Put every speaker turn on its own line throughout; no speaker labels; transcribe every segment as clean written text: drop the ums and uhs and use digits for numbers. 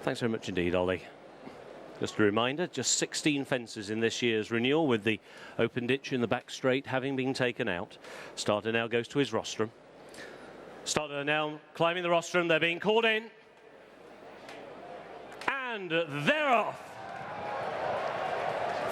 Thanks very much indeed, Ollie. Just a reminder, just 16 fences in this year's renewal, with the open ditch in the back straight having been taken out. Starter now goes to his rostrum. Starter now climbing the rostrum, they're being called in. And they're off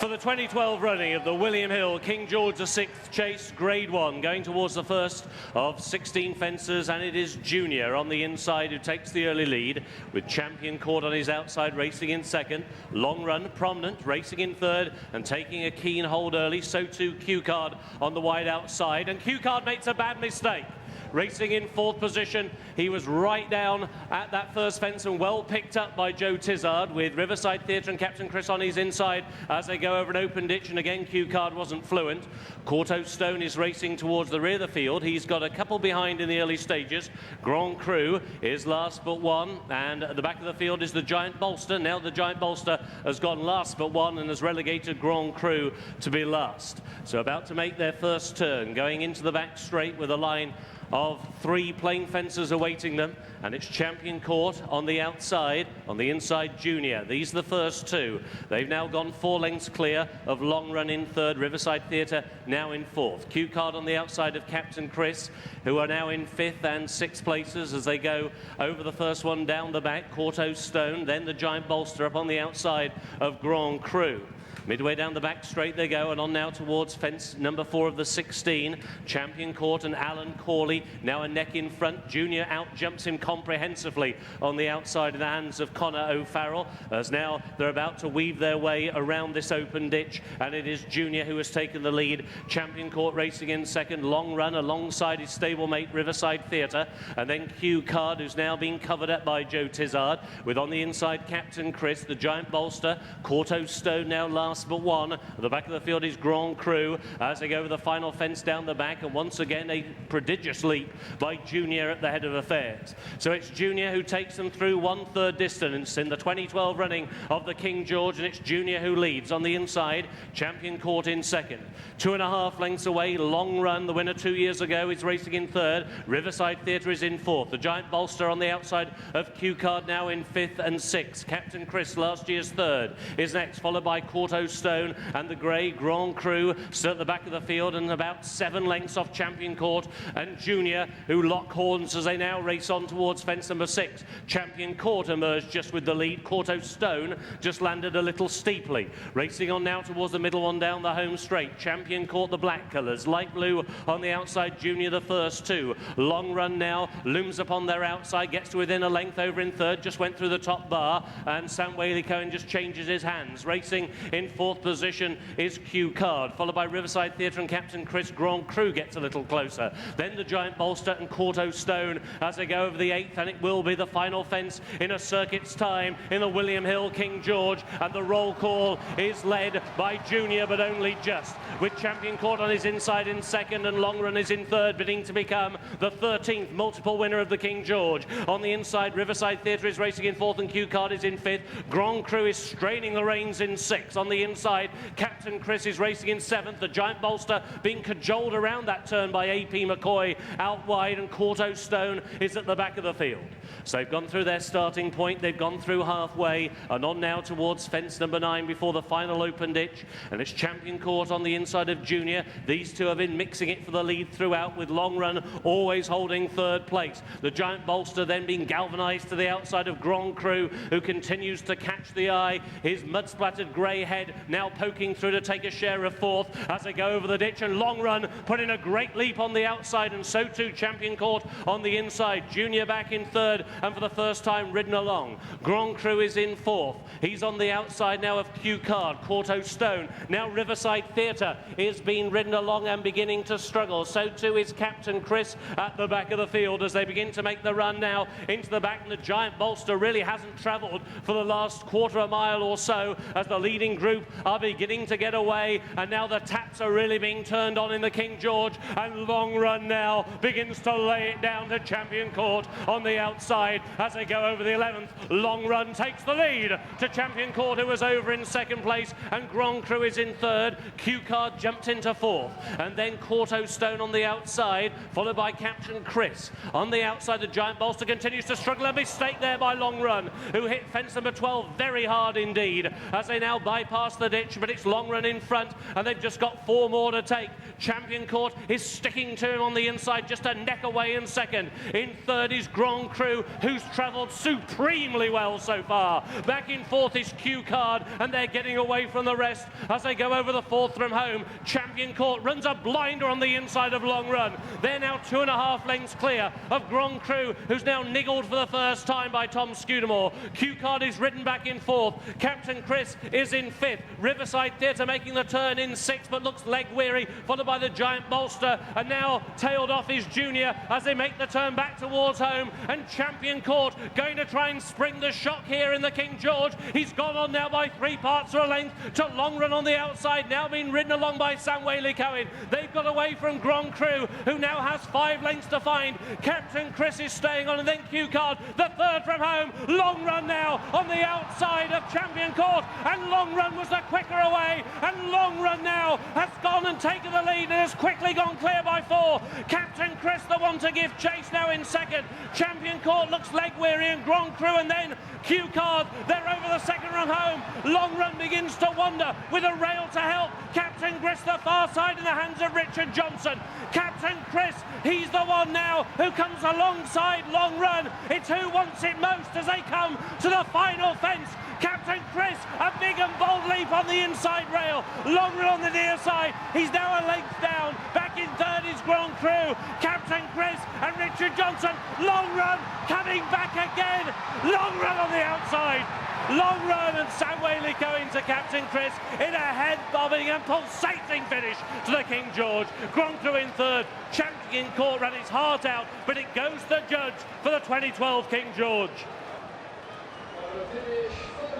for the 2012 running of the William Hill King George VI Chase Grade 1, going towards the first of 16 fences, and it is Junior on the inside who takes the early lead, with Champion Court on his outside racing in second. Long Run Prominent racing in third and taking a keen hold early, so too Q Card on the wide outside, and Q Card makes a bad mistake. Racing in fourth position, he was right down at that first fence and well picked up by Joe Tizard, with Riverside Theatre and Captain Chris on his inside as they go over an open ditch, and again Q Card wasn't fluent. Corto Stone is racing towards the rear of the field. He's got a couple behind in the early stages. Grand Cru is last but one, and at the back of the field is the Giant Bolster. Now the Giant Bolster has gone last but one and has relegated Grand Cru to be last. So about to make their first turn, going into the back straight with a line of 3 plain fences awaiting them, and it's Champion Court on the outside, on the inside Junior. These are the first 2. They've now gone 4 lengths clear of Long Run in third, Riverside Theatre now in fourth. Q Card on the outside of Captain Chris, who are now in 5th and 6th places as they go over the first one down the back. Corto Stone, then the Giant Bolster up on the outside of Grand Cru. Midway down the back straight they go, and on now towards fence number 4 of the 16. Champion Court and Alan Corley now a neck in front. Junior out jumps him comprehensively on the outside in the hands of Connor O'Farrell, as now they're about to weave their way around this open ditch, and it is Junior who has taken the lead. Champion Court racing in second. Long Run alongside his stablemate Riverside Theatre, and then Q Card, who's now being covered up by Joe Tizard, with on the inside Captain Chris, the Giant Bolster. Corto Stone now last but one. At the back of the field is Grand Cru as they go over the final fence down the back, and once again a prodigious leap by Junior at the head of affairs. So it's Junior who takes them through 1/3 distance in the 2012 running of the King George, and it's Junior who leads. On the inside, Champion Court in second. 2.5 lengths away, Long Run, the winner 2 years ago, is racing in third. Riverside Theatre is in fourth. The Giant Bolster on the outside of Q Card now in 5th and 6th. Captain Chris, last year's third, is next, followed by Corto Stone and the grey Grand Cru still at the back of the field, and about 7 lengths off Champion Court and Junior, who lock horns as they now race on towards fence number 6. Champion Court emerged just with the lead. Corto Stone just landed a little steeply. Racing on now towards the middle one down the home straight. Champion Court the black colours, light blue on the outside, Junior the first 2. Long Run now looms upon their outside, gets to within a length over in third, just went through the top bar, and Sam Waley-Cohen just changes his hands. Racing in fourth position is Q Card, followed by Riverside Theatre and Captain Chris. Grand Cru gets a little closer. Then the Giant Bolster and Corto Stone as they go over the 8th, and it will be the final fence in a circuit's time in the William Hill King George, and the roll call is led by Junior, but only just, with Champion Court on his inside in second, and Long Run is in third, bidding to become the 13th multiple winner of the King George. On the inside, Riverside Theatre is racing in fourth and Q Card is in 5th. Grand Cru is straining the reins in 6th. On the inside, Captain Chris is racing in 7th. The Giant Bolster being cajoled around that turn by AP McCoy out wide, and Corto Stone is at the back of the field. So they've gone through their starting point, they've gone through halfway, and on now towards fence number 9 before the final open ditch, and it's Champion Court on the inside of Junior. These two have been mixing it for the lead throughout, with Long Run always holding third place. The Giant Bolster then being galvanised to the outside of Grand Cru, who continues to catch the eye. His mud-splattered grey head now poking through to take a share of fourth as they go over the ditch, and Long Run put in a great leap on the outside, and so too Champion Court on the inside. Junior back in third, and for the first time ridden along. Grand Cru is in fourth. He's on the outside now of Q Card, Corto Stone. Now Riverside Theatre is being ridden along and beginning to struggle. So too is Captain Chris at the back of the field as they begin to make the run now into the back, and the Giant Bolster really hasn't travelled for the last quarter of a mile or so as the leading group are beginning to get away, and now the taps are really being turned on in the King George, and Long Run now begins to lay it down to Champion Court on the outside as they go over the 11th. Long Run takes the lead to Champion Court, who was over in second place, and Grand Cru is in third. Q Card jumped into fourth, and then Quarto Stone on the outside, followed by Captain Chris. On the outside, the Giant Bolster continues to struggle. A mistake there by Long Run, who hit fence number 12 very hard indeed as they now bypass the ditch, but it's Long Run in front, and they've just got 4 more to take. Champion Court is sticking to him on the inside, just a neck away in second. In third is Grand Cru, who's travelled supremely well so far. Back in fourth is Q Card, and they're getting away from the rest as they go over the fourth from home. Champion Court runs a blinder on the inside of Long Run. They're now 2.5 lengths clear of Grand Cru, who's now niggled for the first time by Tom Scudamore. Q Card is ridden back in fourth. Captain Chris is in fifth. Riverside Theatre making the turn in sixth, but looks leg weary, followed by the Giant Bolster, and now tailed off is Junior as they make the turn back towards home. And Champion Court going to try and spring the shock here in the King George. He's gone on now by 3 parts of a length to Long Run on the outside, now being ridden along by Sam Waley-Cohen. They've got away from Grand Cru, who now has 5 lengths to find. Captain Chris is staying on, and then Q Card, the third from home. Long Run now on the outside of Champion Court, and Long Run was the quicker away, and Long Run now has gone and taken the lead and has quickly gone clear by 4. Captain Chris the one to give chase now in second. Champion Court looks leg weary, and Grand Cru, and then Q Card, they're over the second run home. Long Run begins to wander with a rail to help. Captain Chris the far side in the hands of Richard Johnson. Captain Chris, he's the one now who comes alongside Long Run. It's who wants it most as they come to the final fence. Captain Chris, a big and bold leap on the inside rail. Long Run on the near side. He's now a length down. Back in third is Grand Cru. Captain Chris and Richard Johnson. Long Run coming back again. Long Run on the outside. Long Run and Sam Waley-Cohen to Captain Chris in a head-bobbing and pulsating finish to the King George. Grand Cru in third. Champion Court ran his heart out, but it goes to the judge for the 2012 King George.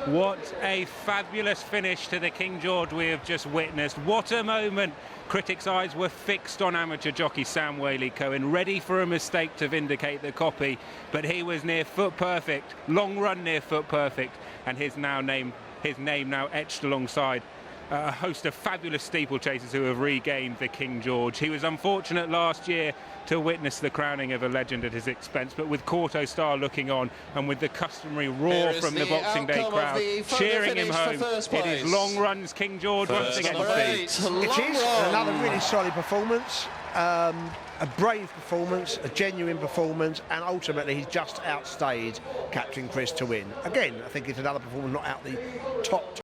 What a fabulous finish to the King George we have just witnessed. What a moment. Critics' eyes were fixed on amateur jockey Sam Waley-Cohen, ready for a mistake to vindicate the copy, but he was near foot perfect. Long Run near foot perfect, and his name now etched alongside a host of fabulous steeplechasers who have regained the King George. He was unfortunate last year to witness the crowning of a legend at his expense, but with Quarto Star looking on and with the customary roar from the Boxing Day crowd cheering him home, it is Long Run's King George once again.
It is another really solid performance, a brave performance, a genuine performance, and ultimately he's just outstayed Captain Chris to win. Again, I think it's another performance not out the top